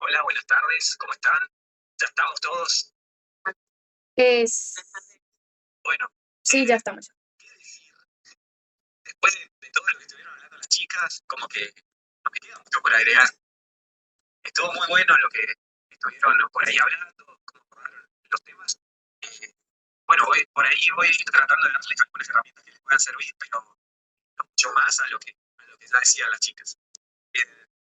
Hola, buenas tardes, ¿cómo están? ¿Ya estamos todos? Es Bueno, sí, ya estamos. ¿qué decir? Después de todo lo que estuvieron hablando las chicas, como que no me queda mucho por agregar. Estuvo muy bueno lo que estuvieron por ahí hablando, cómo abordaron los temas. Eh, bueno, por ahí voy a ir tratando de darles algunas herramientas que les puedan servir, pero no mucho más a lo que ya decían las chicas.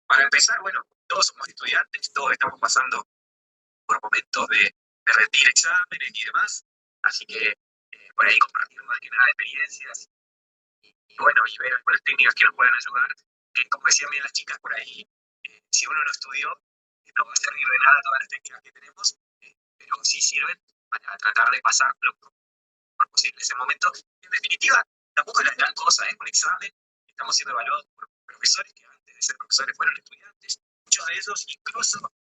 Para empezar, bueno, todos somos estudiantes, todos estamos pasando por momentos de rendir exámenes y demás, así que por ahí compartir más que nada experiencias y bueno, y ver algunas técnicas que nos puedan ayudar, que como decían bien las chicas por ahí, si uno no estudió, no va a servir de nada todas las técnicas que tenemos, pero sí sirven para tratar de pasar lo mejor posible ese momento. En definitiva, tampoco es la gran cosa, es un examen, estamos siendo evaluados por profesores que antes de ser profesores fueron estudiantes, muchos de ellos incluso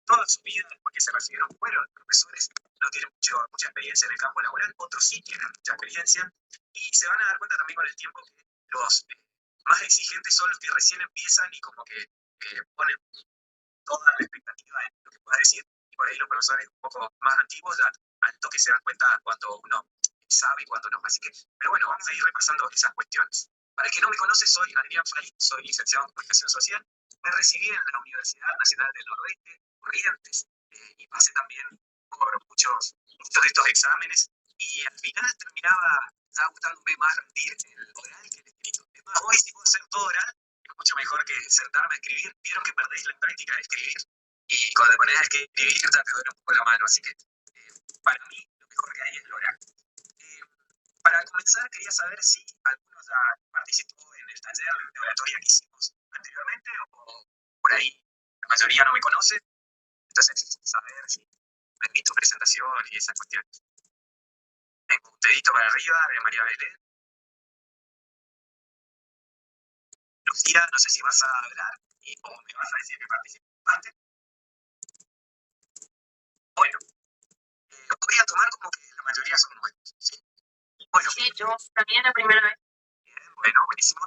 toda su vida después que se recibieron fueron profesores, no tienen mucha experiencia en el campo laboral, otros sí tienen mucha experiencia y se van a dar cuenta también con el tiempo que los más exigentes son los que recién empiezan y como que ponen toda la expectativa en lo que pueda decir y por ahí los profesores un poco más antiguos ya al toque se dan cuenta cuando uno sabe y cuando no. Así que, pero bueno, vamos a ir repasando esas cuestiones. Para el que no me conoce, soy Adrián Farid, soy licenciado en Comunicación Social. Me recibí en la Universidad Nacional del Nordeste, Corrientes, y pasé también por muchos de estos exámenes y al final terminaba ya gustándome más rendir el oral que el escrito. Es más, hoy si puedo hacer todo oral, es mucho mejor que sentarme a escribir. Vieron que perdéis la práctica de escribir y cuando te pones a escribir ya te duele un poco la mano, así que para mí lo mejor que hay es el oral. Eh, para comenzar, quería saber si alguno ya participó en el taller de oratoria que hicimos anteriormente o por ahí la mayoría no me conoce, entonces saber si me tu presentación y esas cuestiones. Tengo un dedito para arriba de María Belén. Lucía, no sé si vas a hablar o me vas a decir que participaste. Bueno, voy a tomar como que la mayoría son nuevos. ¿Sí? Bueno, sí, yo también la primera vez. Bien, bueno, buenísimo.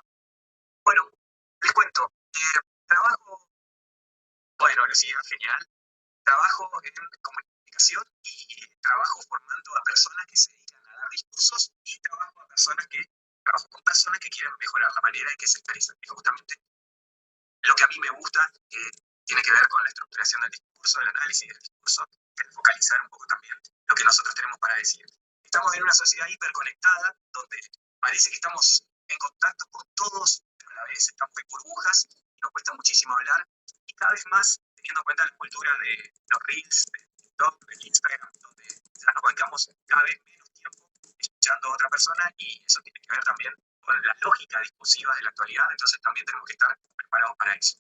Bueno, les cuento. Trabajo, bueno, Lucía, genial. Trabajo en comunicación y trabajo formando a personas que se dedican a dar discursos y trabajo con personas que quieren mejorar la manera en que se expresan. Y justamente lo que a mí me gusta tiene que ver con la estructuración del discurso, el análisis del discurso, el focalizar un poco también lo que nosotros tenemos para decir. Estamos en una sociedad hiperconectada donde parece que estamos en contacto con todos, pero a la vez estamos en burbujas y nos cuesta muchísimo hablar y cada vez más teniendo en cuenta la cultura de los reels, de TikTok, de Instagram, donde ya nos bancamos cada vez menos tiempo escuchando a otra persona y eso tiene que ver también con la lógica discursiva de la actualidad, entonces también tenemos que estar preparados para eso.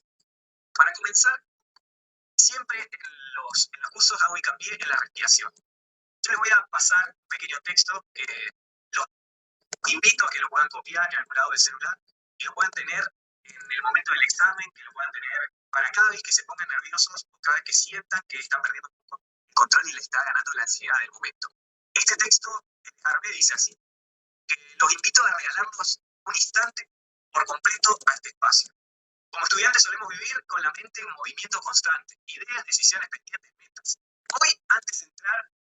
Para comenzar, siempre en los cursos hago hincapié en la respiración. Yo les voy a pasar un pequeño texto que los invito a que lo puedan copiar en algún lado del celular y lo puedan tener en el momento del examen, que lo puedan tener para cada vez que se pongan nerviosos o cada vez que sientan que están perdiendo un poco el control y le está ganando la ansiedad del momento. Este texto de Harvey dice así, que los invito a regalarnos un instante por completo a este espacio. Como estudiantes solemos vivir con la mente en movimiento constante, ideas, decisiones pendientes, metas. Hoy, antes de entrar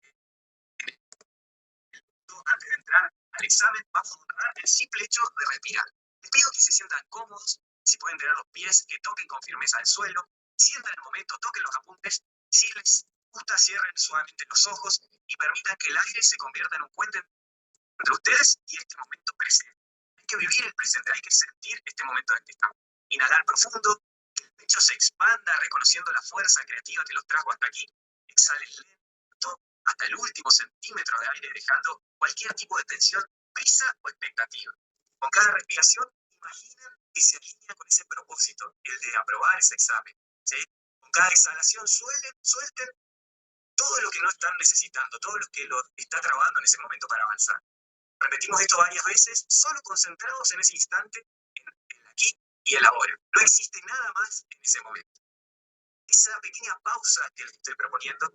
al examen, vamos a honrar el simple hecho de respirar. Les pido que se sientan cómodos, si pueden tener los pies, que toquen con firmeza el suelo, sientan el momento, toquen los apuntes, si les gusta, cierren suavemente los ojos y permitan que el aire se convierta en un puente entre ustedes y este momento presente. Hay que vivir el presente, hay que sentir este momento en el que estamos. Inhalar profundo, que el pecho se expanda reconociendo la fuerza creativa que los trajo hasta aquí. Exhalen lento hasta el último centímetro de aire, dejando cualquier tipo de tensión, prisa o expectativa. Con cada respiración, imaginen que se alinea con ese propósito, el de aprobar ese examen. ¿Sí? Con cada exhalación, suelten todo lo que no están necesitando, todo lo que lo está trabando en ese momento para avanzar. Repetimos esto varias veces, solo concentrados en ese instante, en el aquí y el ahora. No existe nada más en ese momento. Esa pequeña pausa que les estoy proponiendo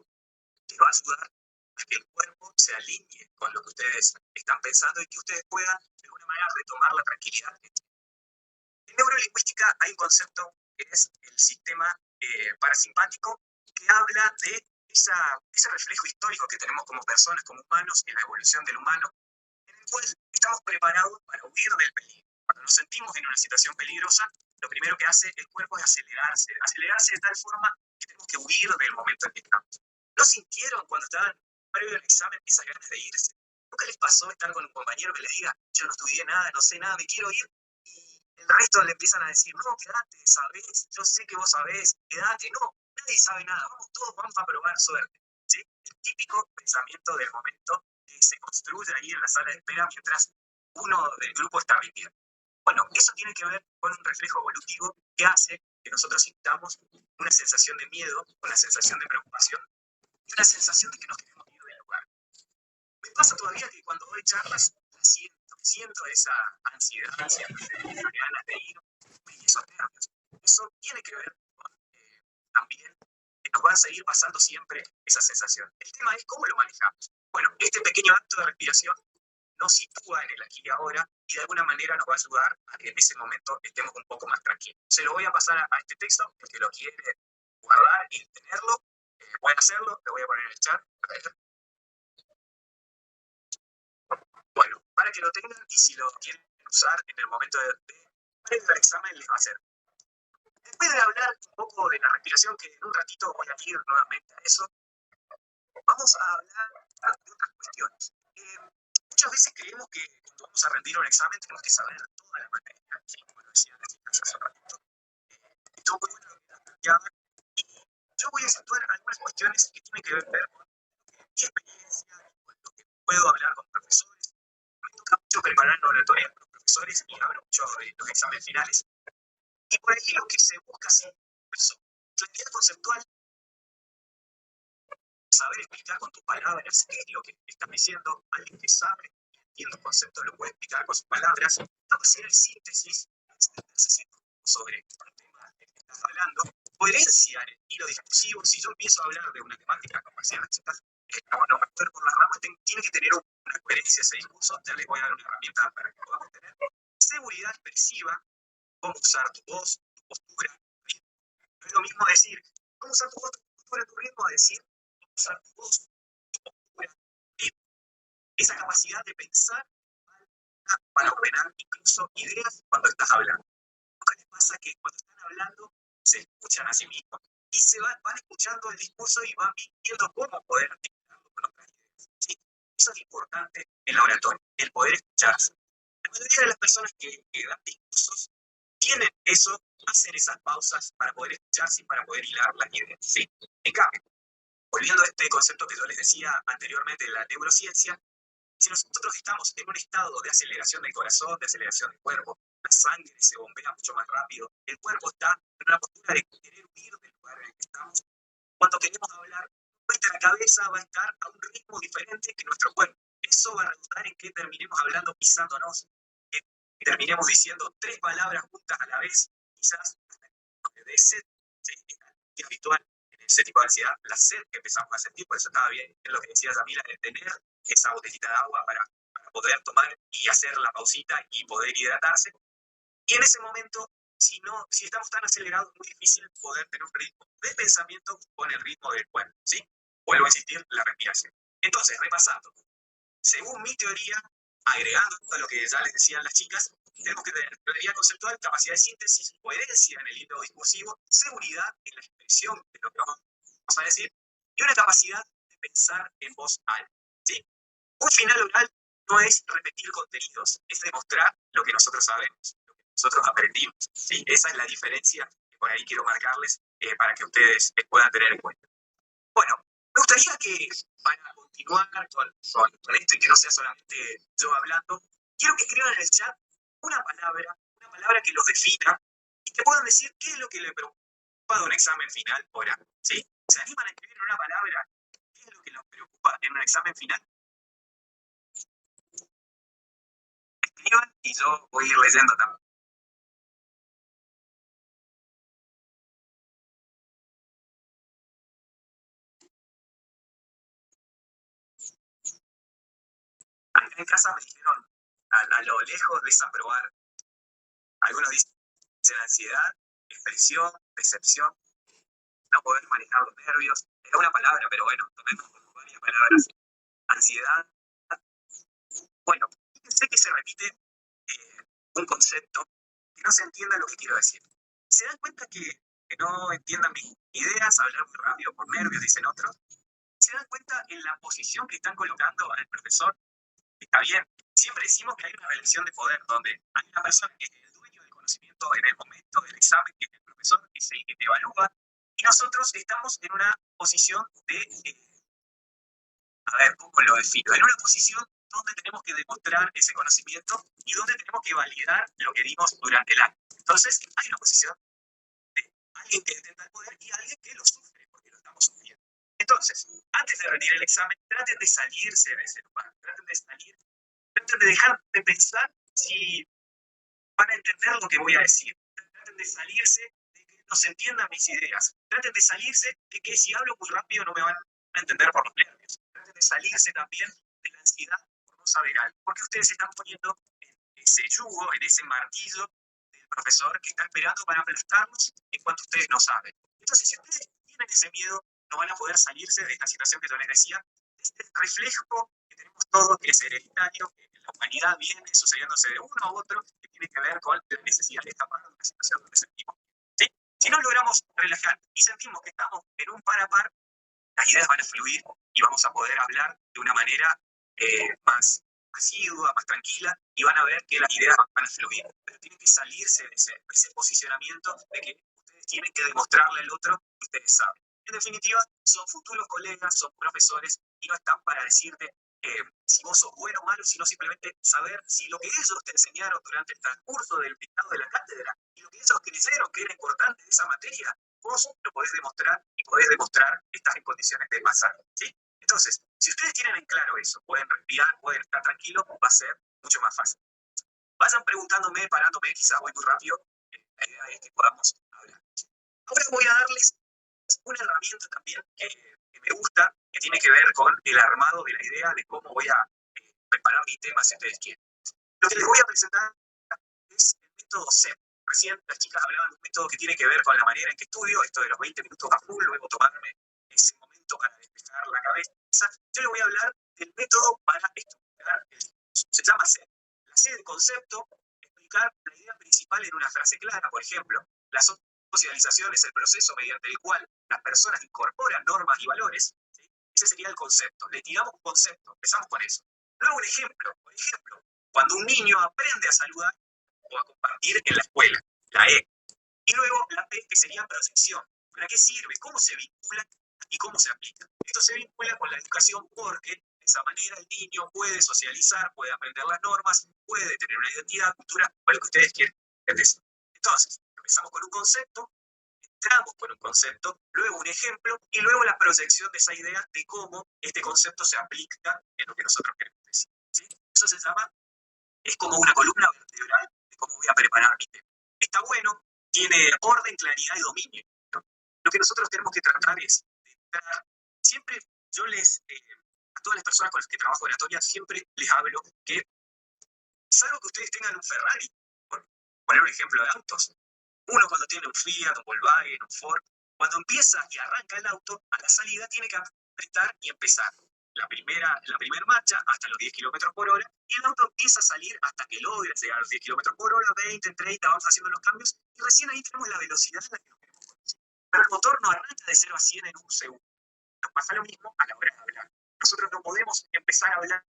les va a ayudar a que el cuerpo se alinee con lo que ustedes están pensando y que ustedes puedan, de alguna manera, retomar la tranquilidad. En neurolingüística hay un concepto que es el sistema parasimpático que habla de ese reflejo histórico que tenemos como personas, como humanos, en la evolución del humano, en el cual estamos preparados para huir del peligro. Cuando nos sentimos en una situación peligrosa, lo primero que hace el cuerpo es acelerarse de tal forma que tenemos que huir del momento en que estamos. ¿No sintieron cuando estaban previo al examen esas ganas de irse? ¿Nunca les pasó estar con un compañero que les diga, yo no estudié nada, no sé nada, me quiero ir? Y el resto le empiezan a decir, no, quédate, sabés, yo sé que vos sabés, quédate, no, nadie sabe nada, vamos todos, vamos a probar suerte. ¿Sí? El típico pensamiento del momento que se construye ahí en la sala de espera mientras uno del grupo está rindiendo. Bueno, eso tiene que ver con un reflejo evolutivo que hace que nosotros sintamos una sensación de miedo, una sensación de preocupación y una sensación de que nos queremos ir del lugar. Me pasa todavía que cuando doy charlas siento esa ansiedad, siento esas ganas de ir y esos nervios. Eso tiene que ver con también que nos van a seguir pasando siempre esa sensación. El tema es cómo lo manejamos. Bueno, este pequeño acto de respiración nos sitúa en el aquí y ahora y de alguna manera nos va a ayudar a que en ese momento estemos un poco más tranquilos. Se lo voy a pasar a este texto, el que lo quiere guardar y tenerlo, pueden hacerlo, lo voy a poner en el chat. Bueno, para que lo tengan y si lo quieren usar en el momento del examen les va a hacer. Después de hablar un poco de la respiración, que en un ratito voy a ir nuevamente a eso, vamos a hablar de otras cuestiones. Muchas veces creemos que cuando vamos a rendir un examen tenemos que saber toda la materia, ¿sí? Como lo decían las chicas hace un ratito. Estuvo muy bueno lo que nos planteaban y yo voy a acentuar algunas cuestiones que tienen que ver con mi experiencia y con lo que puedo hablar con profesores. Me toca mucho preparar laboratorios con los profesores y hablo mucho de los exámenes finales. Y por ahí lo que se busca siempre es claridad conceptual, saber explicar con tus palabras qué es lo que estás diciendo. Alguien que sabe y entiende el concepto lo puede explicar con sus palabras. Hacer el síntesis, extenderse sobre un tema del que estás hablando. Coherencia en el hilo discursivo. Si yo empiezo a hablar de una temática como decían las chicas, no me puedo ir por las ramas, tiene que tener una coherencia ese discurso. Ya les voy a dar una herramienta para que podamos tener. Seguridad expresiva, cómo usar tu voz, tu postura, tu ritmo. No es lo mismo decir, cómo usar tu voz, tu postura, tu ritmo, a decir, cómo usar tu voz, tu postura, tu ritmo. Esa capacidad de pensar para ordenar incluso ideas cuando estás hablando. Lo que les pasa es que cuando están hablando se escuchan a sí mismos y van escuchando el discurso y van viendo cómo poder articularlo con otras ideas. ¿Sí? Eso es importante en la oratoria, el poder escucharse. La mayoría de las personas que dan discursos tienen eso, hacen esas pausas para poder escucharse y para poder hilar las ideas. ¿Sí? En cambio, volviendo a este concepto que yo les decía anteriormente de la neurociencia, si nosotros estamos en un estado de aceleración del corazón, de aceleración del cuerpo, la sangre se bombea mucho más rápido, el cuerpo está en una postura de querer huir del lugar en el que estamos, cuando queremos hablar, nuestra cabeza va a estar a un ritmo diferente que nuestro cuerpo. Eso va a resultar en que terminemos hablando pisándonos, que terminemos diciendo 3 palabras juntas a la vez, quizás de ese es habitual en ese tipo de ansiedad, la sed que empezamos a sentir, por eso estaba bien en lo que decía Yamila, de tener esa botellita de agua para poder tomar y hacer la pausita y poder hidratarse. Y en ese momento, si estamos tan acelerados, es muy difícil poder tener un ritmo de pensamiento con el ritmo del cuerpo, ¿sí? Vuelvo a insistir, la respiración. Entonces, repasando, según mi teoría, agregando a lo que ya les decían las chicas, tenemos que tener claridad conceptual, capacidad de síntesis, coherencia en el hilo discursivo, seguridad en la expresión de lo que vamos a decir y una capacidad de pensar en voz alta, ¿sí? Un final oral no es repetir contenidos, es demostrar lo que nosotros sabemos, lo que nosotros aprendimos, ¿sí? Esa es la diferencia que por ahí quiero marcarles para que ustedes puedan tener en cuenta. Bueno, me gustaría que para continuar con esto y que no sea solamente yo hablando, quiero que escriban en el chat una palabra que los defina y que puedan decir qué es lo que les preocupa de un examen final ahora, ¿sí? ¿Se animan a escribir una palabra? ¿Qué es lo que los preocupa en un examen final? Escriban y yo voy a ir leyendo también. Acá en casa me dijeron a lo lejos desaprobar. Algunos dicen ansiedad, expresión, decepción. no poder manejar los nervios. Era una palabra, pero bueno, tomemos como varias palabras. Ansiedad. Bueno, sé que se repite un concepto que no se entienda lo que quiero decir. ¿Se dan cuenta que no entiendan mis ideas, hablar muy rápido por nervios, dicen otros? ¿Se dan cuenta en la posición que están colocando al profesor? Está bien, siempre decimos que hay una relación de poder donde hay una persona que es el dueño del conocimiento en el momento del examen, que es el profesor, que es el que te evalúa, y nosotros estamos en una posición de, a ver, ¿cómo lo defino? En una posición donde tenemos que demostrar ese conocimiento y donde tenemos que validar lo que dimos durante el año. Entonces, hay una posición de alguien que detenta el poder y alguien que lo sufre, porque lo estamos sufriendo. Entonces, antes de rendir el examen, traten de salirse de ese lugar, traten de salir, traten de dejar de pensar si van a entender lo que voy a decir, traten de salirse de que no se entiendan mis ideas, traten de salirse de que si hablo muy rápido no me van a entender por los nervios, traten de salirse también de la ansiedad por no saber algo, porque ustedes se están poniendo en ese yugo, en ese martillo del profesor que está esperando para aplastarlos en cuanto ustedes no saben. Entonces, si ustedes tienen ese miedo, no van a poder salirse de esta situación que yo les decía, de este reflejo que tenemos todos, que es hereditario, que la humanidad viene sucediéndose de uno a otro, que tiene que ver con la necesidad de escapar de una situación donde sentimos. ¿Sí? Si no logramos relajar y sentimos que estamos en un par a par, las ideas van a fluir y vamos a poder hablar de una manera más asidua, más tranquila, y van a ver que las ideas van a fluir. Pero tienen que salirse de ese posicionamiento de que ustedes tienen que demostrarle al otro que ustedes saben. En definitiva, son futuros colegas, son profesores, y no están para decirte si vos sos bueno o malo, sino simplemente saber si lo que ellos te enseñaron durante el transcurso del dictado de la cátedra y lo que ellos creyeron que era importante de esa materia, vos lo podés demostrar y podés demostrar que estás en condiciones de pasar. ¿Sí? Entonces, si ustedes tienen en claro eso, pueden respirar, pueden estar tranquilos, va a ser mucho más fácil. Vayan preguntándome, parándome, quizás voy muy rápido, la idea es que podamos hablar. Ahora voy a darles una herramienta también que me gusta, que tiene que ver con el armado de la idea de cómo voy a preparar mi tema si ustedes quieren. Lo que les voy a presentar es el método CEP. Recién las chicas hablaban de un método que tiene que ver con la manera en que estudio, esto de los 20 minutos a full, luego tomarme ese momento para despejar la cabeza. Yo les voy a hablar del método para estudiar el discurso. Se llama CEP. La C del concepto, explicar la idea principal en una frase clara. Por ejemplo, la socialización es el proceso mediante el cual las personas incorporan normas y valores. ¿Sí? Ese sería el concepto. Le tiramos un concepto, empezamos con eso. Luego un ejemplo. Por ejemplo, cuando un niño aprende a saludar o a compartir en la escuela, la E. Y luego la P, que sería proyección. ¿Para qué sirve? ¿Cómo se vincula y cómo se aplica? Esto se vincula con la educación porque de esa manera el niño puede socializar, puede aprender las normas, puede tener una identidad, cultura, o lo que ustedes quieran. Entonces, empezamos con un concepto, entramos con un concepto, luego un ejemplo y luego la proyección de esa idea de cómo este concepto se aplica en lo que nosotros queremos decir. ¿Sí? Eso se llama, es como una columna vertebral de cómo voy a preparar mi tema. Está bueno, tiene orden, claridad y dominio. ¿No? Lo que nosotros tenemos que tratar es de entrar, siempre yo a todas las personas con las que trabajo en oratoria, siempre les hablo que, salvo que ustedes tengan un Ferrari, por poner un ejemplo de autos, uno cuando tiene un Fiat, un Volkswagen, un Ford, cuando empieza y arranca el auto, a la salida tiene que apretar y empezar la primera marcha hasta los 10 kilómetros por hora, y el auto empieza a salir hasta que logra llegar a los 10 kilómetros por hora, 20, 30, vamos haciendo los cambios, y recién ahí tenemos la velocidad a la que nos queremos conducir. Pero el motor no arranca de 0 a 100 en un segundo. Nos pasa lo mismo a la hora de hablar. Nosotros no podemos empezar a hablar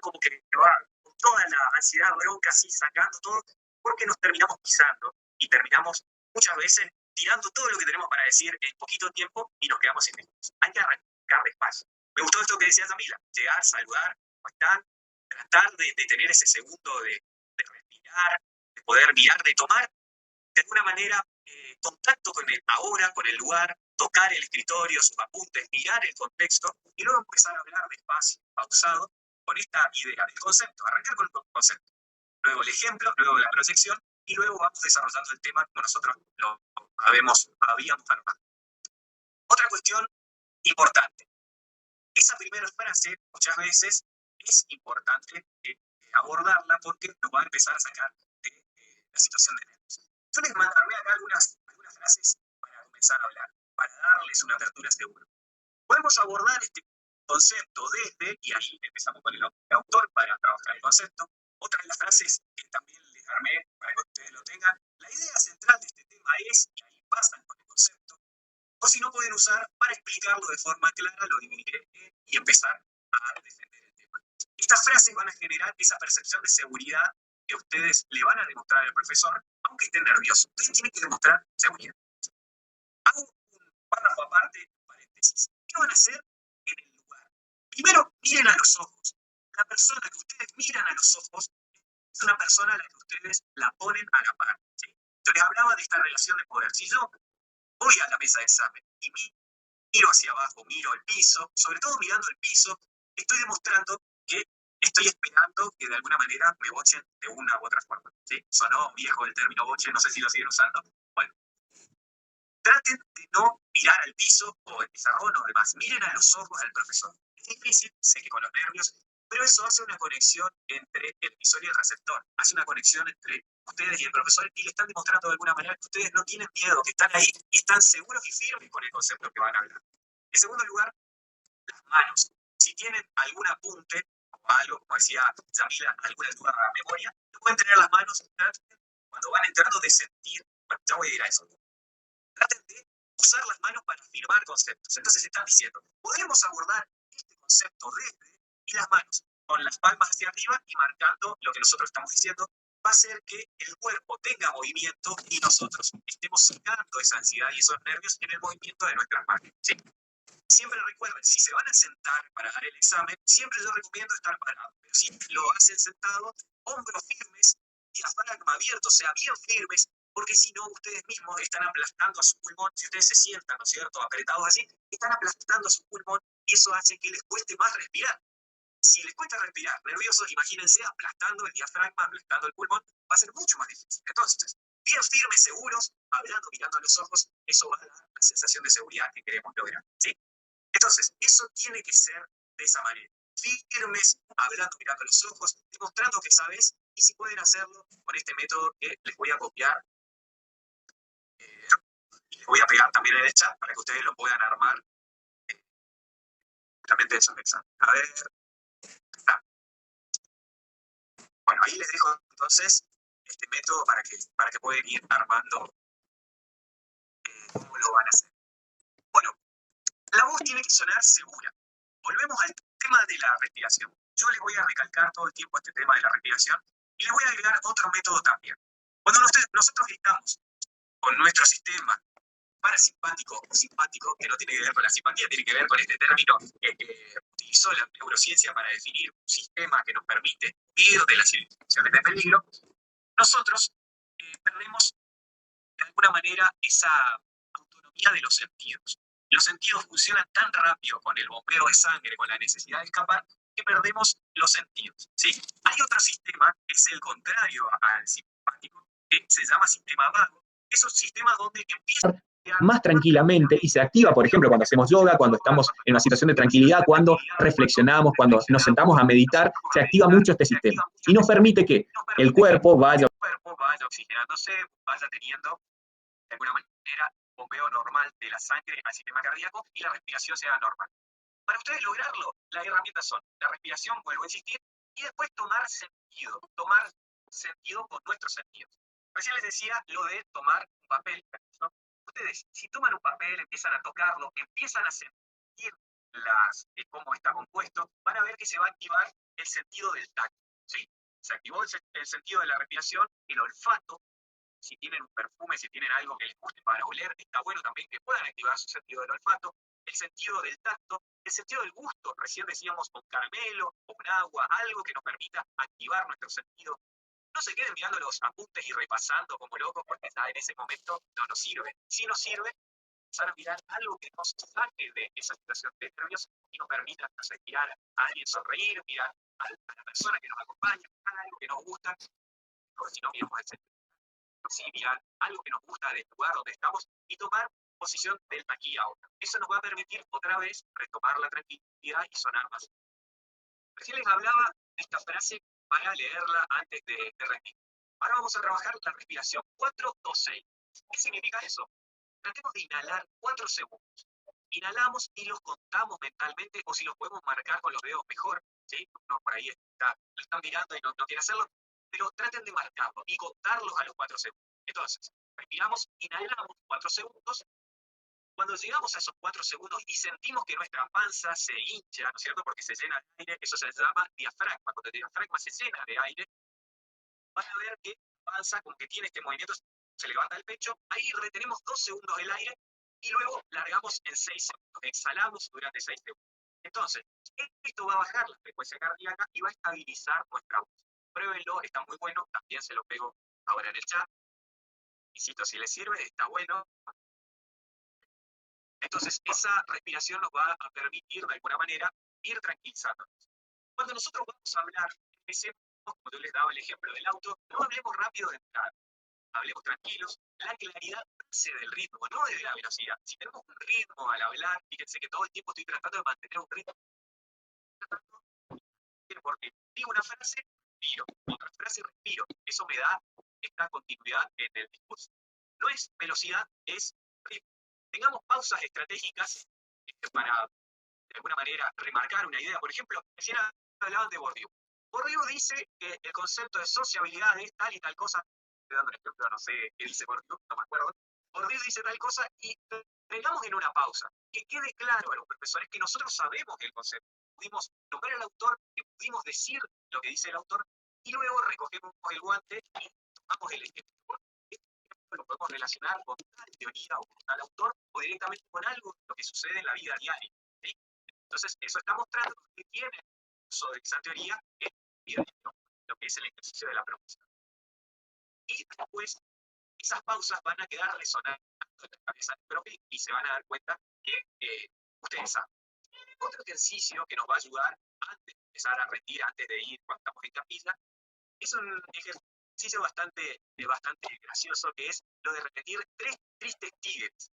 como que va con toda la ansiedad, bronca, así sacando todo, porque nos terminamos pisando y terminamos muchas veces tirando todo lo que tenemos para decir en poquito tiempo y nos quedamos sin discurso. Hay que arrancar despacio. Me gustó esto que decía Camila, llegar, saludar, ¿cómo están? Tratar de tener ese segundo de respirar, de poder mirar, de tomar de alguna manera contacto con el ahora, con el lugar, tocar el escritorio, sus apuntes, mirar el contexto y luego empezar a hablar despacio, pausado, con esta idea del concepto, arrancar con el concepto. Luego el ejemplo, luego la proyección y luego vamos desarrollando el tema como nosotros lo habíamos armado. Otra cuestión importante. Esa primera frase muchas veces es importante abordarla porque nos va a empezar a sacar de la situación de nervios. Yo les mandaré acá algunas frases para comenzar a hablar. para darles una apertura segura. Podemos abordar este concepto desde, y ahí empezamos con el autor para trabajar el concepto. Otra de las frases que también les armé para que ustedes lo tengan, la idea central de este tema es, y ahí pasan con el concepto, o si no pueden usar para explicarlo de forma clara, lo dividiré y empezar a defender el tema. Estas frases van a generar esa percepción de seguridad que ustedes le van a demostrar al profesor, aunque estén nerviosos. Ustedes tienen que demostrar seguridad. Hago un párrafo aparte, paréntesis. ¿Qué van a hacer en el lugar? Primero, miren a los ojos. La persona que ustedes miran a los ojos es una persona a la que ustedes la ponen a la par. ¿Sí? Yo les hablaba de esta relación de poder. Si yo voy a la mesa de examen y miro hacia abajo, miro el piso, sobre todo mirando el piso, estoy demostrando que estoy esperando que de alguna manera me bochen de una u otra forma. ¿Sí? Sonó viejo el término boche, no sé si lo siguen usando. Bueno, traten de no mirar al piso o el pizarrón o demás. Miren a los ojos del profesor. Es difícil, sé que con los nervios, pero eso hace una conexión entre el emisor y el receptor. Hace una conexión entre ustedes y el profesor y le están demostrando de alguna manera que ustedes no tienen miedo, que están ahí y están seguros y firmes con el concepto que van a hablar. En segundo lugar, las manos. Si tienen algún apunte o algo, como decía Yamila, alguna duda a memoria, pueden tener las manos cuando van entrando de sentir. Bueno, ya voy a ir a eso. Traten de usar las manos para afirmar conceptos. Entonces están diciendo, podemos abordar este concepto desde y las manos con las palmas hacia arriba y marcando lo que nosotros estamos diciendo, va a hacer que el cuerpo tenga movimiento y nosotros estemos sacando esa ansiedad y esos nervios en el movimiento de nuestras manos. ¿Sí? Siempre recuerden, si se van a sentar para dar el examen, siempre yo recomiendo estar parado. Pero si lo hacen sentado, hombros firmes, diafragma abierto, o sea, bien firmes, porque si no, ustedes mismos están aplastando a su pulmón. Si ustedes se sientan, ¿no es cierto?, apretados así, están aplastando a su pulmón y eso hace que les cueste más respirar. Si les cuesta respirar nerviosos, imagínense aplastando el diafragma, aplastando el pulmón, va a ser mucho más difícil. Entonces, bien firmes, seguros, hablando, mirando a los ojos, eso va a dar la sensación de seguridad que queremos lograr. ¿Sí? Entonces, eso tiene que ser de esa manera. Firmes, hablando, mirando a los ojos, demostrando que sabes, y si pueden hacerlo con este método que les voy a copiar, y les voy a pegar también en el chat para que ustedes lo puedan armar justamente en esos exámenes. A ver, está. Bueno, ahí les dejo entonces este método para que puedan ir armando cómo lo van a hacer. Bueno, la voz tiene que sonar segura. Volvemos al tema de la respiración. Yo les voy a recalcar todo el tiempo este tema de la respiración y les voy a agregar otro método también. Cuando nosotros estamos con nuestro sistema parasimpático o simpático, que no tiene que ver con la simpatía, tiene que ver con este término que utilizó la neurociencia para definir un sistema que nos permite huir de las situaciones de peligro, nosotros perdemos de alguna manera esa autonomía de los sentidos. Los sentidos funcionan tan rápido con el bombeo de sangre, con la necesidad de escapar, que perdemos los sentidos. ¿Sí? Hay otro sistema que es el contrario al simpático, que se llama sistema vago. Es un sistema donde empieza más tranquilamente y se activa, por ejemplo, cuando hacemos yoga, cuando estamos en una situación de tranquilidad, cuando reflexionamos, cuando nos sentamos a meditar, se activa mucho este sistema y nos permite que el cuerpo vaya oxigenándose, vaya teniendo de alguna manera bombeo normal de la sangre al sistema cardíaco y la respiración sea normal. Para ustedes lograrlo, las herramientas son la respiración, vuelvo a insistir, y después tomar sentido con nuestros sentidos. Recién les decía lo de tomar un papel, ¿no? Ustedes, si toman un papel, empiezan a tocarlo, empiezan a sentir cómo está compuesto, van a ver que se va a activar el sentido del tacto, ¿sí? Se activó el sentido de la respiración, el olfato. Si tienen un perfume, si tienen algo que les guste para oler, está bueno también que puedan activar su sentido del olfato, el sentido del tacto, el sentido del gusto. Recién decíamos un caramelo, un agua, algo que nos permita activar nuestro sentido. No se queden mirando los apuntes y repasando como locos, porque ya en ese momento no nos sirve. Si nos sirve, empezar a mirar algo que nos saque de esa situación de nervios y nos permita mirar a alguien sonreír, mirar a la persona que nos acompaña, algo que nos gusta, por si no miramos el sentido. Sí, mirar algo que nos gusta del lugar donde estamos y tomar posición del aquí y ahora. Eso nos va a permitir otra vez retomar la tranquilidad y sonar más. Recién les hablaba de esta frase para leerla antes de rendir. Ahora vamos a trabajar la respiración 4-2-6. ¿Qué significa eso? tratemos de inhalar 4 segundos. Inhalamos y los contamos mentalmente, o si los podemos marcar con los dedos mejor, ¿sí? No, por ahí lo están mirando y no quiere hacerlo, pero traten de marcarlo y contarlos a los 4 segundos. Entonces, respiramos, inhalamos 4 segundos. Cuando llegamos a esos 4 segundos y sentimos que nuestra panza se hincha, ¿no es cierto? Porque se llena de aire, eso se llama diafragma. Cuando el diafragma se llena de aire, van a ver que la panza como que tiene este movimiento, se levanta el pecho, ahí retenemos 2 segundos el aire y luego largamos en 6 segundos, exhalamos durante 6 segundos. Entonces, esto va a bajar la frecuencia cardíaca y va a estabilizar nuestra voz. Pruébenlo, está muy bueno, también se lo pego ahora en el chat. Insisto, si les sirve, está bueno. Entonces, esa respiración nos va a permitir, de alguna manera, ir tranquilizándonos. Cuando nosotros vamos a hablar, empecemos, como yo les daba el ejemplo del auto, no hablemos rápido de entrada, hablemos tranquilos. La claridad nace del ritmo, no de la velocidad. Si tenemos un ritmo al hablar, fíjense que todo el tiempo estoy tratando de mantener un ritmo. Porque digo una frase, respiro, otra frase, respiro. Eso me da esta continuidad en el discurso. No es velocidad, es ritmo. Tengamos pausas estratégicas para, de alguna manera, remarcar una idea. Por ejemplo, recién hablaban de Bourdieu. Bourdieu dice que el concepto de sociabilidad es tal y tal cosa. Estoy dando un ejemplo, no sé qué dice Bourdieu, no me acuerdo. Bourdieu dice tal cosa y tengamos en una pausa. Que quede claro a los profesores que nosotros sabemos el concepto. Pudimos nombrar al autor, que pudimos decir lo que dice el autor, y luego recogemos el guante y tomamos el ejemplo. Lo podemos relacionar con tal teoría o con tal autor, o directamente con algo lo que sucede en la vida diaria. ¿Sí? Entonces, eso está mostrando que tiene uso de esa teoría en la vida diaria, lo que es el ejercicio de la propuesta. Y después, esas pausas van a quedar resonando en la cabeza del profe y se van a dar cuenta que ustedes saben. Otro ejercicio que nos va a ayudar antes de empezar a rendir, antes de ir cuando estamos en capilla, es un ejercicio bastante gracioso, que es lo de repetir 3 tristes tigres.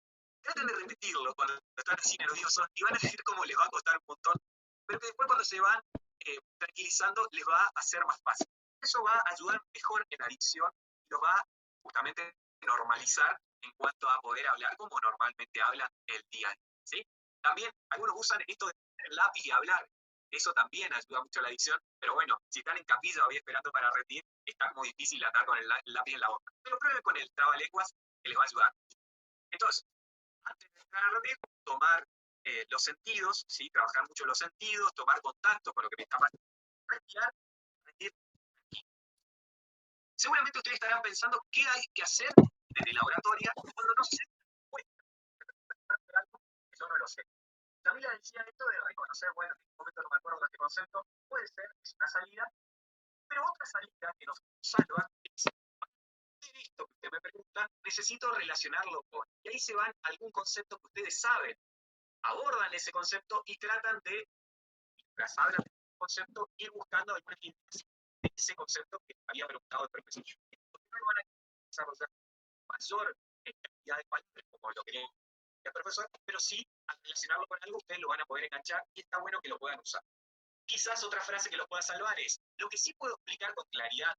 Traten de repetirlo cuando están así nerviosos y van a ver cómo les va a costar un montón, pero que después cuando se van tranquilizando les va a ser más fácil. Eso va a ayudar mejor en la dicción y los va justamente a normalizar en cuanto a poder hablar como normalmente hablan el día a día. ¿Sí? También algunos usan esto de tener lápiz y hablar. Eso también ayuda mucho a la dicción, pero bueno, si están en capilla o esperando para rendir, está muy difícil andar con el lápiz en la boca. Pero prueben con el trabalenguas, que les va a ayudar. Entonces, antes de entrar a rendir, tomar los sentidos, ¿sí? Trabajar mucho los sentidos, tomar contacto con lo que me está pasando, respirar, rendir. Seguramente ustedes estarán pensando qué hay que hacer desde la oratoria cuando no se cuenta algo que yo no lo sé. Camila decía esto de reconocer, bueno, en este momento no me acuerdo de este concepto, puede ser, es una salida, pero otra salida que nos salva es esto que usted me pregunta, necesito relacionarlo con. Y ahí se van algún concepto que ustedes saben, abordan ese concepto y tratan de, mientras hablan de ese concepto, ir buscando algunas ideas de ese concepto que había preguntado el profesor. Porque no lo van a desarrollar mayor cantidad de palabras como lo quería el profesor, pero sí, al relacionarlo con algo, ustedes lo van a poder enganchar y está bueno que lo puedan usar. Quizás otra frase que los pueda salvar es, lo que sí puedo explicar con claridad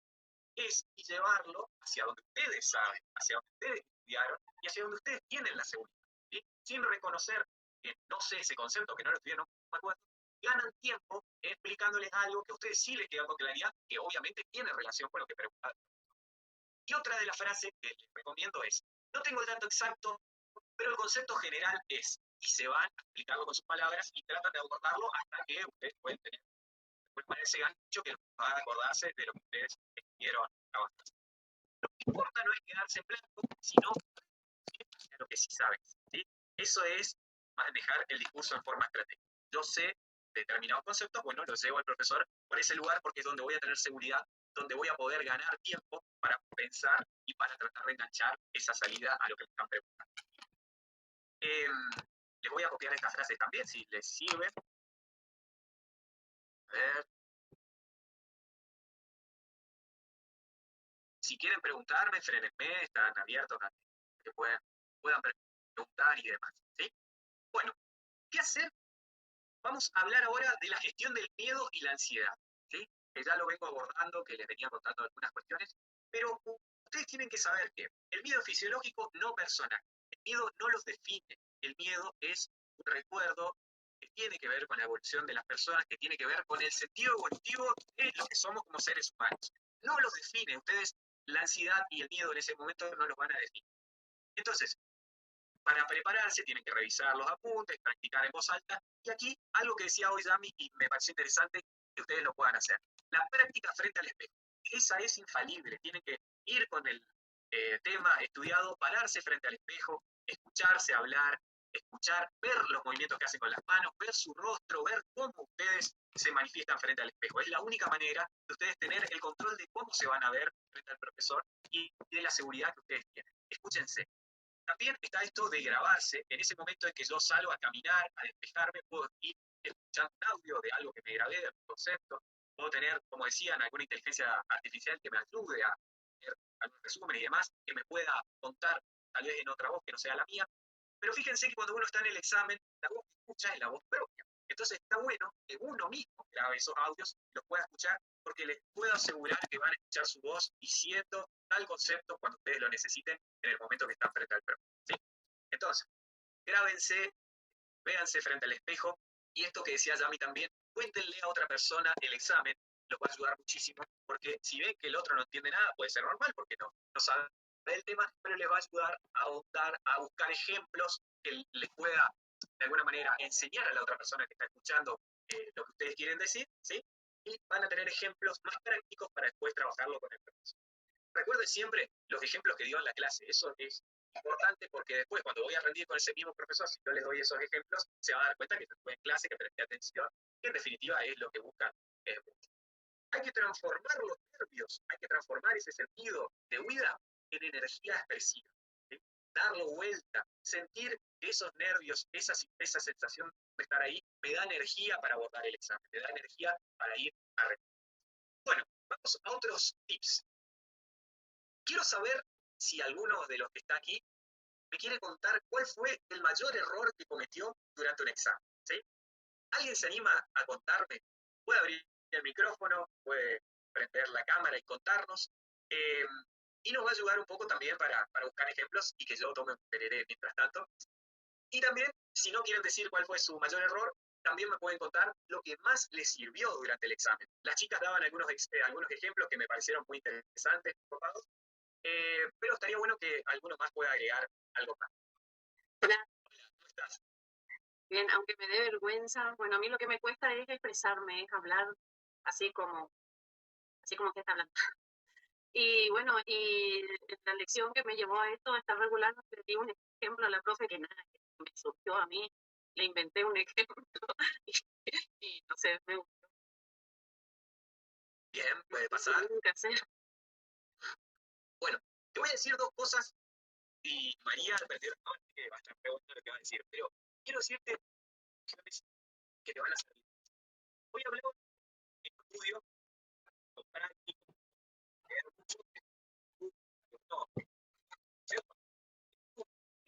es llevarlo hacia donde ustedes saben, hacia donde ustedes estudiaron y hacia donde ustedes tienen la seguridad. ¿Sí? Sin reconocer que no sé ese concepto, que no lo estudié, no me acuerdo, ganan tiempo explicándoles algo que a ustedes sí les queda con claridad, que obviamente tiene relación con lo que preguntaron. Y otra de las frases que les recomiendo es, no tengo el dato exacto, pero el concepto general es, y se van a explicarlo con sus palabras y tratan de abordarlo hasta que ustedes pueden tener ese gancho que va a acordarse de lo que ustedes estuvieron trabajando. Lo que importa no es quedarse en blanco, sino lo que sí saben. ¿Sí? Eso es manejar el discurso en forma estratégica. Yo sé determinados conceptos, bueno, los llevo al profesor por ese lugar porque es donde voy a tener seguridad, donde voy a poder ganar tiempo para pensar y para tratar de enganchar esa salida a lo que me están preguntando. Les voy a copiar esta frase también, si les sirve. A ver. Si quieren preguntarme, frenenme, están abiertos también, que puedan preguntar y demás. ¿Sí? Bueno, ¿qué hacer? Vamos a hablar ahora de la gestión del miedo y la ansiedad. ¿Sí? Que ya lo vengo abordando, que les venía contando algunas cuestiones, pero ustedes tienen que saber que el miedo fisiológico no personal. El miedo no los define. El miedo es un recuerdo que tiene que ver con la evolución de las personas, que tiene que ver con el sentido evolutivo de lo que somos como seres humanos. No los define. Ustedes, la ansiedad y el miedo en ese momento no los van a definir. Entonces, para prepararse tienen que revisar los apuntes, practicar en voz alta. Y aquí algo que decía hoy Yami y me pareció interesante que ustedes lo puedan hacer. La práctica frente al espejo. Esa es infalible. Tienen que ir con el tema estudiado, pararse frente al espejo, escucharse hablar, escuchar, ver los movimientos que hacen con las manos, ver su rostro, ver cómo ustedes se manifiestan frente al espejo. Es la única manera de ustedes tener el control de cómo se van a ver frente al profesor y de la seguridad que ustedes tienen. Escúchense. También está esto de grabarse. En ese momento en que yo salgo a caminar, a despejarme, puedo ir escuchando un audio de algo que me grabé, de un concepto. Puedo tener, como decían, alguna inteligencia artificial que me ayude a hacer algún resumen y demás, que me pueda contar tal vez en otra voz que no sea la mía. Pero fíjense que cuando uno está en el examen, la voz que escucha es la voz propia. Entonces está bueno que uno mismo grabe esos audios y los pueda escuchar, porque les puedo asegurar que van a escuchar su voz diciendo tal concepto cuando ustedes lo necesiten en el momento que están frente al perro. ¿Sí? Entonces, grábense, véanse frente al espejo, y esto que decía Yami también, cuéntenle a otra persona el examen, los va a ayudar muchísimo, porque si ven que el otro no entiende nada, puede ser normal, porque no sabe del tema, pero les va a ayudar a optar, a buscar ejemplos que les pueda, de alguna manera, enseñar a la otra persona que está escuchando lo que ustedes quieren decir, ¿sí? Y van a tener ejemplos más prácticos para después trabajarlo con el profesor. Recuerden siempre los ejemplos que dio en la clase. Eso es importante porque después, cuando voy a rendir con ese mismo profesor, si yo les doy esos ejemplos, se va a dar cuenta que fue en clase, que presté atención, que en definitiva es lo que buscan. Hay que transformar los nervios, hay que transformar ese sentido de huida en energía expresiva. ¿Sí? Darlo vuelta, sentir que esos nervios, esa sensación de estar ahí, me da energía para abordar el examen, me da energía para ir a rendir. Bueno, vamos a otros tips. Quiero saber si alguno de los que está aquí me quiere contar cuál fue el mayor error que cometió durante un examen. ¿Sí? ¿Alguien se anima a contarme? Puede abrir el micrófono, puede prender la cámara y contarnos. Y nos va a ayudar un poco también para buscar ejemplos y que yo tome un tereré mientras tanto. Y también, si no quieren decir cuál fue su mayor error, también me pueden contar lo que más les sirvió durante el examen. Las chicas daban algunos ejemplos que me parecieron muy interesantes, pero estaría bueno que alguno más pueda agregar algo más. Hola. Hola, ¿cómo estás? Bien, aunque me dé vergüenza, bueno, a mí lo que me cuesta es expresarme, es hablar así como que está hablando. Y bueno, y la lección que me llevó a esto, a estar regular, le di un ejemplo a la profe que nada, que me surgió a mí, le inventé un ejemplo y no sé, me gustó. Bien, puede pasar. Nunca sé. Bueno, te voy a decir dos cosas y María al perder va a estar preguntando lo que va a decir, pero quiero decirte que te van a servir. Voy a hablar de un estudio práctico, leer mucho, no, ¿cierto?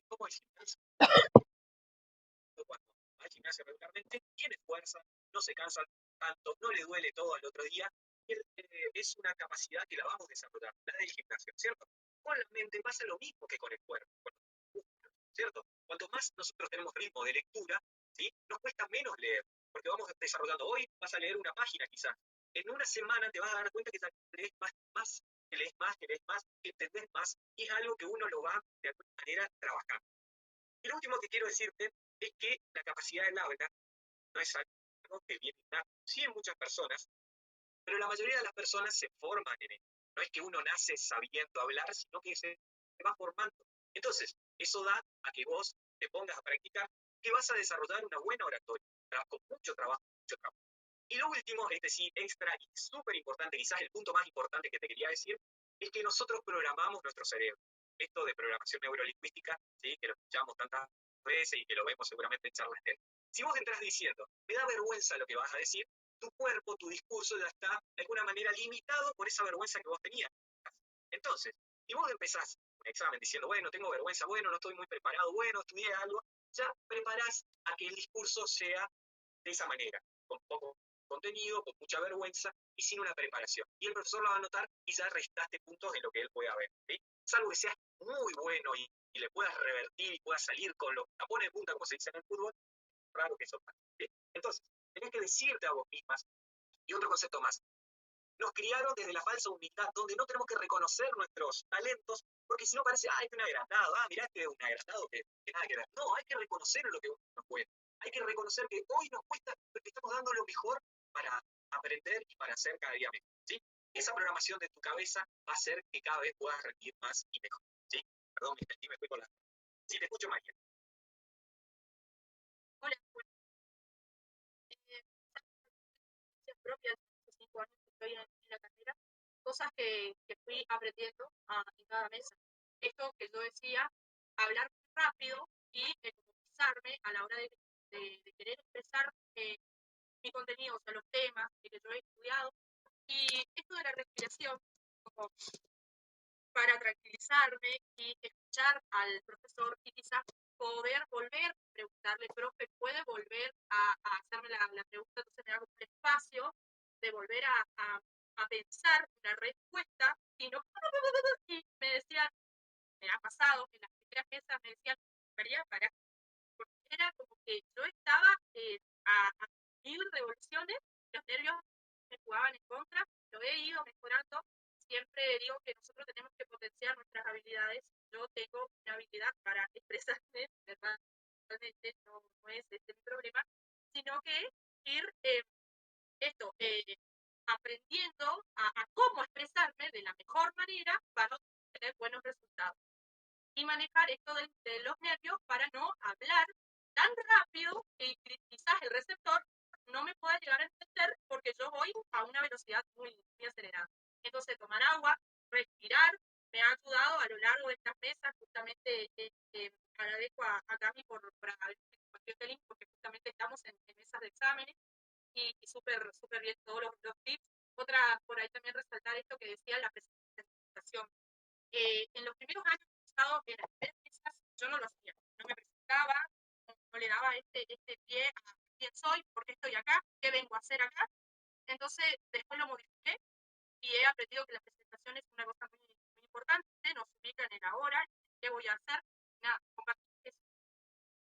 ¿Cómo es gimnasia? Cuando va al gimnasio regularmente, tiene fuerza, no se cansa tanto, no le duele todo al otro día. Es una capacidad que la vamos a desarrollar, la del gimnasio, ¿cierto? Con la mente pasa lo mismo que con el cuerpo, con los músculos, ¿cierto? Cuanto más nosotros tenemos ritmo de lectura, ¿sí? Nos cuesta menos leer, porque vamos desarrollando. Hoy vas a leer una página quizás. En una semana te vas a dar cuenta que lees más, que lees más, que entendés más, y es algo que uno lo va de alguna manera trabajando. Y lo último que quiero decirte es que la capacidad del habla no es algo que viene innato. Sí en muchas personas, pero la mayoría de las personas se forman en esto. No es que uno nace sabiendo hablar, sino que se va formando. Entonces, eso da a que vos te pongas a practicar, que vas a desarrollar una buena oratoria, con mucho trabajo, mucho trabajo. Y lo último, es decir, extra y súper importante, quizás el punto más importante que te quería decir, es que nosotros programamos nuestro cerebro. Esto de programación neurolingüística, ¿sí? Que lo escuchamos tantas veces y que lo vemos seguramente en charlas TED. Si vos entras diciendo, me da vergüenza lo que vas a decir, tu cuerpo, tu discurso ya está de alguna manera limitado por esa vergüenza que vos tenías. Entonces, si vos empezás un examen diciendo, bueno, tengo vergüenza, bueno, no estoy muy preparado, bueno, estudié algo, ya preparás a que el discurso sea de esa manera, con poco contenido, con mucha vergüenza y sin una preparación. Y el profesor lo va a notar y ya restaste puntos en lo que él pueda ver. ¿Sí? salvo que seas muy bueno y le puedas revertir y puedas salir con los tapones de punta, como se dice en el fútbol, es raro que eso pase. ¿Sí? Entonces, tenés que decirte a vos mismas, y otro concepto más, nos criaron desde la falsa humildad, donde no tenemos que reconocer nuestros talentos, porque si no parece, ah, este es un agrandado, ah, mirá, este es un agrandado que nada que ver. No, hay que reconocer lo que nos cuesta. Hay que reconocer que hoy nos cuesta, porque estamos dando lo mejor para aprender y para hacer cada día mejor. ¿Sí? Esa programación de tu cabeza va a hacer que cada vez puedas rendir más y mejor. ¿Sí? Perdón, me fui con la... Sí, te escucho, María. Hola, bueno, experiencias propias, hace 5 años que estoy en la carrera, cosas que fui aprendiendo en cada mesa. Esto que yo decía, hablar rápido y economizarme a la hora de querer expresar mi contenido, o sea, los temas que yo he estudiado. Y esto de la respiración, como para tranquilizarme y escuchar al profesor y quizás poder volver a preguntarle, profe, ¿puede volver a hacerme la pregunta? Entonces me da como un espacio de volver a pensar una respuesta y no, y me decían, me ha pasado, en las primeras mesas me decían, María, para, porque era como que yo estaba a 1000 revoluciones, los nervios me jugaban en contra, lo he ido mejorando. Siempre digo que nosotros tenemos que potenciar nuestras habilidades. Yo tengo una habilidad para expresarme, realmente no es este mi problema, sino que ir aprendiendo a cómo expresarme de la mejor manera para tener buenos resultados. Y manejar esto de los nervios para no hablar tan rápido que quizás el receptor no me pueda llegar a entender porque yo voy a una velocidad muy, muy acelerada. Entonces, tomar agua, respirar, me ha ayudado a lo largo de estas mesas. Justamente agradezco a Cami por haber compartido este link porque justamente estamos en mesas de exámenes y súper bien todos los tips. Otra, por ahí también resaltar esto que decía la presentación. En los primeros años que he estado en las primeras mesas, yo no lo hacía, no me presentaba, no le daba este pie a quién soy, por qué estoy acá, qué vengo a hacer acá. Entonces, después lo modifiqué y he aprendido que la presentación es una cosa muy, muy importante, nos ubica en el ahora, qué voy a hacer, nada, compartir eso.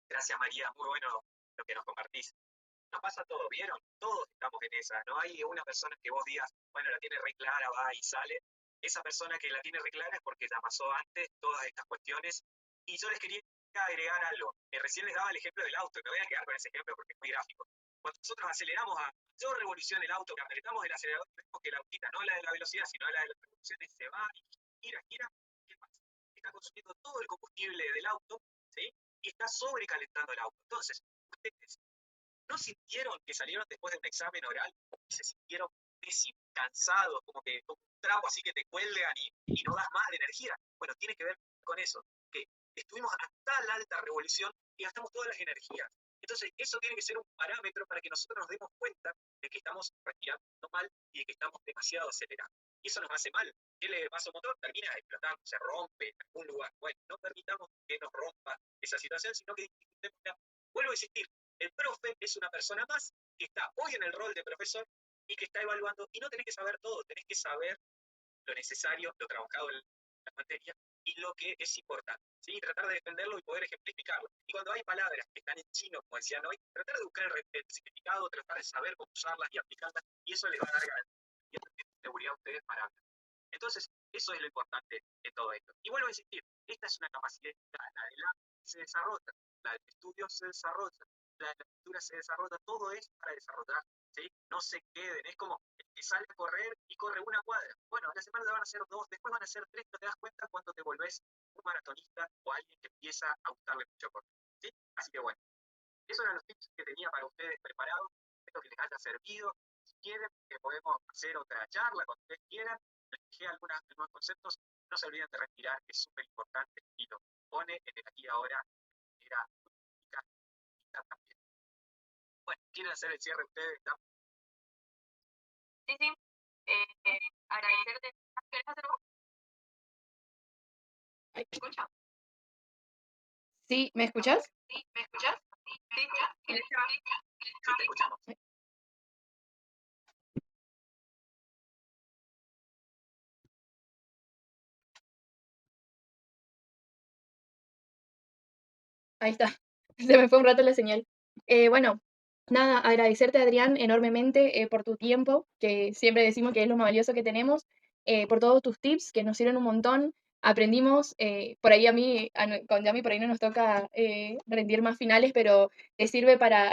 Gracias, María, muy bueno lo que nos compartís. Nos pasa todo, ¿vieron? Todos estamos en esa. No hay una persona que vos digas, bueno, la tiene re clara, va y sale. Esa persona que la tiene re clara es porque ya pasó antes todas estas cuestiones. Y yo les quería agregar algo. Recién les daba el ejemplo del auto, y me voy a quedar con ese ejemplo porque es muy gráfico. Cuando nosotros aceleramos a mayor revolución el auto, que apretamos el acelerador, vemos que la autita, no la de la velocidad, sino la de las revoluciones, se va y gira. ¿Qué pasa? Está consumiendo todo el combustible del auto, ¿sí? Y está sobrecalentando el auto. Entonces, ustedes ¿no sintieron que salieron después de un examen oral y se sintieron pésimos, cansados, como un trapo así que te cuelgan y no das más de energía? Bueno, tiene que ver con eso, que estuvimos a tal alta revolución y gastamos todas las energías. Entonces, eso tiene que ser un parámetro para que nosotros nos demos cuenta de que estamos respirando mal y de que estamos demasiado acelerados. Y eso nos hace mal. ¿Qué le pasa a un motor? Termina explotando, se rompe en algún lugar. Bueno, no permitamos que nos rompa esa situación, sino que vuelvo a insistir, el profe es una persona más que está hoy en el rol de profesor y que está evaluando, y no tenés que saber todo, tenés que saber lo necesario, lo trabajado en la materia y lo que es importante, ¿sí? Tratar de defenderlo y poder ejemplificarlo. Y cuando hay palabras que están en chino, como decían hoy, tratar de buscar el significado, tratar de saber cómo usarlas y aplicarlas, y eso les va a dar garantía de seguridad a ustedes para hablar. Entonces, eso es lo importante de todo esto. Y vuelvo a insistir, esta es una capacidad, la de la se desarrolla, la del estudio se desarrolla, la lectura se desarrolla, todo es para desarrollar, ¿sí? No se queden, es como el que sale a correr y corre una cuadra. Bueno, a la semana van a ser 2, después van a ser 3, no te das cuenta cuando te volvés un maratonista o alguien que empieza a gustarle mucho correr, ¿sí? Así que bueno, esos eran los tips que tenía para ustedes preparados, espero que les haya servido. Si quieren, que podemos hacer otra charla cuando ustedes quieran, les dejé algunos conceptos, no se olviden de respirar, que es súper importante y lo pone en el aquí y ahora de manera también. Bueno, ¿quieren hacer el cierre ustedes? ¿No? Sí, sí. Agradecerte. ¿Querés hacer vos? ¿Me escuchas? Sí, ¿me escuchas? Sí, ¿me escuchas? Sí, sí. Sí, te escuchamos. Ahí está. Se me fue un rato la señal. Bueno, nada, agradecerte, Adrián, enormemente por tu tiempo, que siempre decimos que es lo más valioso que tenemos, por todos tus tips, que nos sirven un montón. Aprendimos, por ahí a mí, con Yami por ahí no nos toca rendir más finales, pero te sirve para,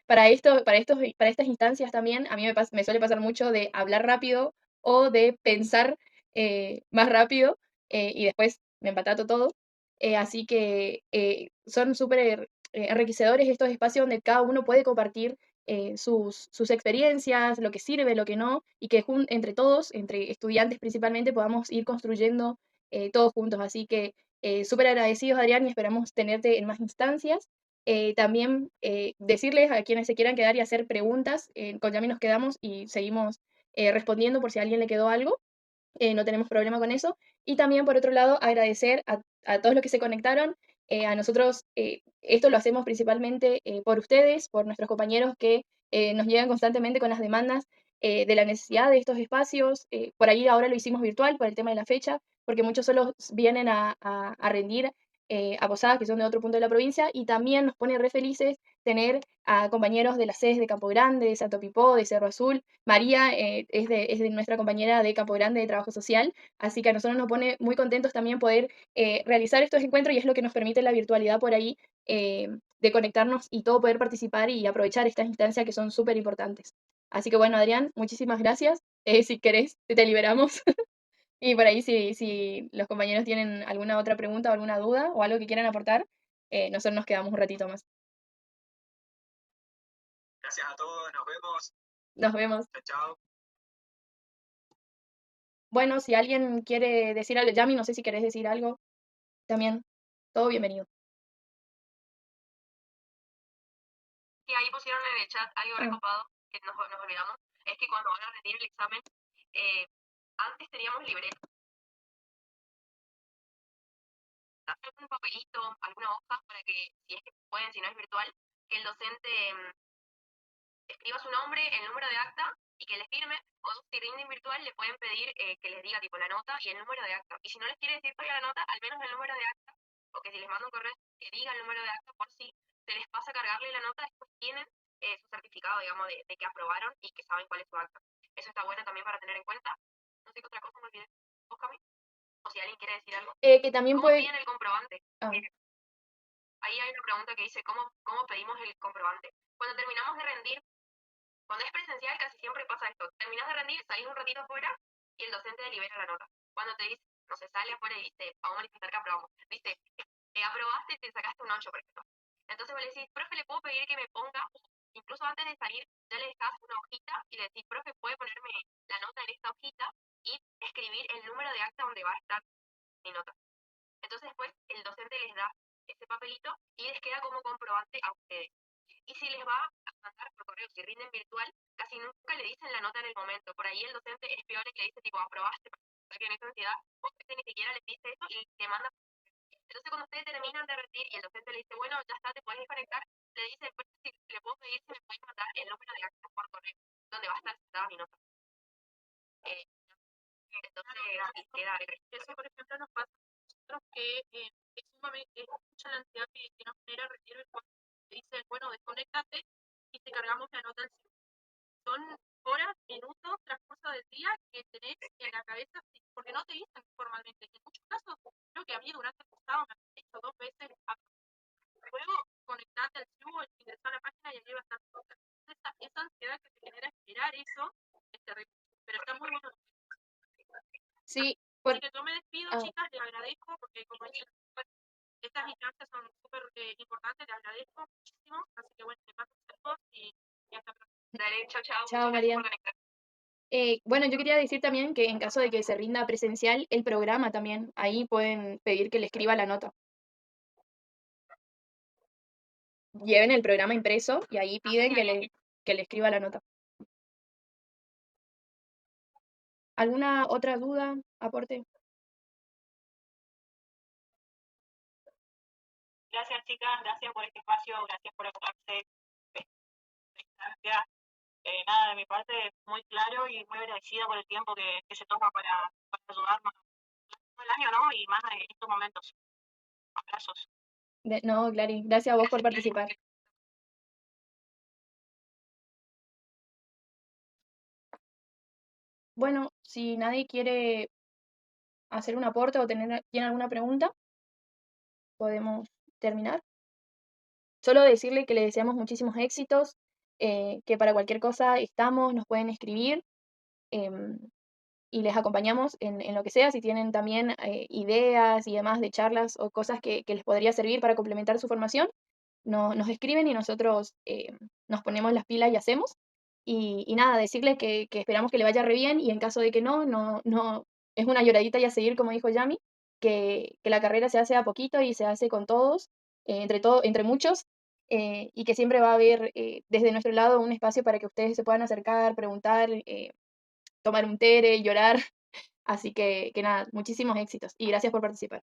para estas instancias también. A mí me suele pasar mucho de hablar rápido o de pensar más rápido y después me empatato todo. Así que son súper enriquecedores estos espacios donde cada uno puede compartir sus experiencias, lo que sirve, lo que no, y que entre todos, entre estudiantes principalmente, podamos ir construyendo todos juntos. Así que súper agradecidos, Adrián, y esperamos tenerte en más instancias. También decirles a quienes se quieran quedar y hacer preguntas, con Yami nos quedamos y seguimos respondiendo por si a alguien le quedó algo. No tenemos problema con eso. Y también, por otro lado, agradecer a todos los que se conectaron. A nosotros, esto lo hacemos principalmente por ustedes, por nuestros compañeros que nos llegan constantemente con las demandas de la necesidad de estos espacios. Por ahí ahora lo hicimos virtual por el tema de la fecha, porque muchos solo vienen a rendir a Posadas, que son de otro punto de la provincia, y también nos pone re felices tener a compañeros de las sedes de Campo Grande, de Santo Pipó, de Cerro Azul. María es de nuestra compañera de Campo Grande de Trabajo Social, así que a nosotros nos pone muy contentos también poder realizar estos encuentros y es lo que nos permite la virtualidad por ahí de conectarnos y todo poder participar y aprovechar estas instancias que son súper importantes. Así que bueno, Adrián, muchísimas gracias. Si querés, te liberamos. Y por ahí si los compañeros tienen alguna otra pregunta o alguna duda o algo que quieran aportar, nosotros nos quedamos un ratito más. Gracias a todos, nos vemos. Nos vemos. Chao, chao. Bueno, si alguien quiere decir algo, Yami, no sé si querés decir algo, también, todo bienvenido. Y ahí pusieron en el chat algo Ah. recopado, que nos olvidamos, es que cuando van a rendir el examen, antes teníamos libreta. Algún papelito, alguna hoja para que, si es que pueden, si no es virtual, que el docente escriba su nombre, el número de acta y que le firme, o si rinden virtual le pueden pedir que les diga tipo la nota y el número de acta. Y si no les quiere decir todavía la nota, al menos el número de acta, o que si les manda un correo que diga el número de acta por si se les pasa a cargarle la nota, después tienen su certificado, digamos, de que aprobaron y que saben cuál es su acta. Eso está bueno también para tener en cuenta. No sé qué otra cosa me olvidé. ¿Vos, Cami? O si alguien quiere decir algo. Que también ¿Cómo puede... piden el comprobante? Ah. Ahí hay una pregunta que dice, ¿cómo pedimos el comprobante? Cuando terminamos de rendir, cuando es presencial casi siempre pasa esto. Terminas de rendir, salís un ratito afuera y el docente te libera la nota. Cuando te dice, no sé, sale afuera y dice, vamos a manifestar que aprobamos. Dice, aprobaste y te sacaste un 8, por ejemplo. Entonces vos le decís, profe, ¿le puedo pedir que me ponga? Incluso antes de salir, ya le dejás una hojita y le decís, profe, ¿puede ponerme la nota en esta hojita? Y escribir el número de acta donde va a estar mi nota. Entonces después el docente les da ese papelito y les queda como comprobante a ustedes. Y si les va a mandar por correo, si rinden virtual, casi nunca le dicen la nota en el momento. Por ahí el docente es peor que le dice tipo, aprobaste, para que en esta entidad, o ni siquiera les dice eso y le manda. Entonces cuando ustedes terminan de rendir y el docente le dice, bueno, ya está, te puedes desconectar, le dice, pues si le puedo pedir si me puedes mandar el número de acta por correo, donde va a estar sentada mi nota. Entonces, queda eso, por ejemplo, nos pasa a nosotros que es mucha la ansiedad que nos genera rendir virtual. Te dicen, bueno, desconéctate y te cargamos la nota al celular. Son horas, minutos, transcurso del día que tenés en la cabeza, porque no te dicen formalmente. En muchos casos, creo que a mí durante el cursado me han dicho 2 veces, luego conectate al Zoom, ingresar a la página y ahí va a estar tu nota. Esa ansiedad que te genera esperar eso es terrible, pero está muy bueno. Sí, Así que yo me despido, chicas, les agradezco porque como dije, estas instancias son súper importantes, les agradezco muchísimo, así que bueno, te paso saludos y hasta pronto. Dale, chao, chao. Chao, María. Bueno, yo quería decir también que en caso de que se rinda presencial, el programa también, ahí pueden pedir que le escriba la nota. Lleven el programa impreso y ahí piden que le escriba la nota. ¿Alguna otra duda, aporte? Gracias, chicas, gracias por este espacio, gracias por ocuparse de esta instancia. Nada, de mi parte, muy claro y muy agradecida por el tiempo que se toma para ayudarnos todo el año, ¿no? Y más en estos momentos. Abrazos. No, Clary, gracias a vos por participar. Bueno, si nadie quiere hacer un aporte o tiene alguna pregunta, podemos terminar. Solo decirle que le deseamos muchísimos éxitos, que para cualquier cosa estamos, nos pueden escribir em, y les acompañamos en lo que sea. Si tienen también ideas y demás de charlas o cosas que les podría servir para complementar su formación, nos escriben y nosotros nos ponemos las pilas y hacemos. Y nada, decirles que esperamos que le vaya re bien y en caso de que no, es una lloradita y a seguir, como dijo Yami, que la carrera se hace a poquito y se hace con todos, entre muchos, y que siempre va a haber desde nuestro lado un espacio para que ustedes se puedan acercar, preguntar, tomar un tere, llorar. Así que nada, muchísimos éxitos y gracias por participar.